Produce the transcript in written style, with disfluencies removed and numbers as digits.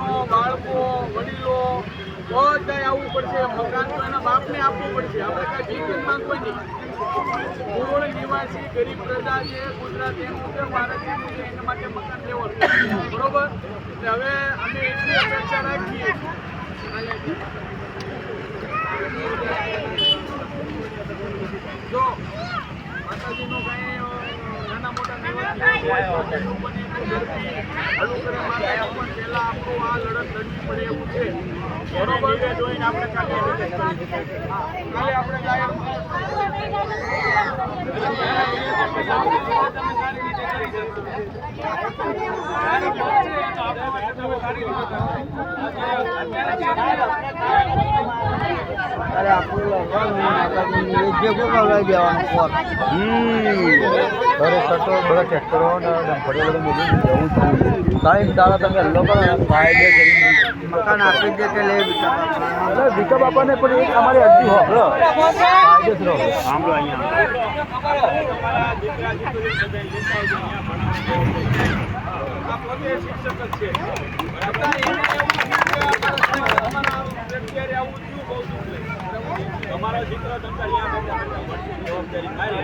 યુવાનો, બાળકો, વડીલો બધાય આવવું પડશે. મકાન તો એના બાપને આપવું પડશે. આપણે કાંઈ ભીખ માંગવી નહીં. મૂળ નિવાસી ગરીબ પ્રજા છે, ગુજરાત એનું છે, ભારત એનું છે, એના માટે મકાન લેવાનું બરોબર. એટલે હવે અમે એટલી અપેક્ષા રાખીએ. જો માતાજીનો કાંઈ નાના મોટા નિવાસી લોકોને હલું કરે માતા પણ પહેલા આપણું આ લડત લડવી પડે એવું છે બરોબર. જોઈને આપણે કાલે આપણે જાહેર અરે આપણું જે કોઈ લઈ દેવાનું ફોન ઘરે સટો બધા ટ્રેક્ટરો ડમ્પરો બધું જવું કાંઈ દાડા તમે હલ્લો કરો ફાયદે કરી મકાન આપી દે કે લે ભીખા બાપાને પણ એક અમારી અરજી હોભળો ફાયદે જ રહો સાંભળો પોતે શિક્ષક જ છે. તમારા દીકરા ધંધા જવાબદારી થાય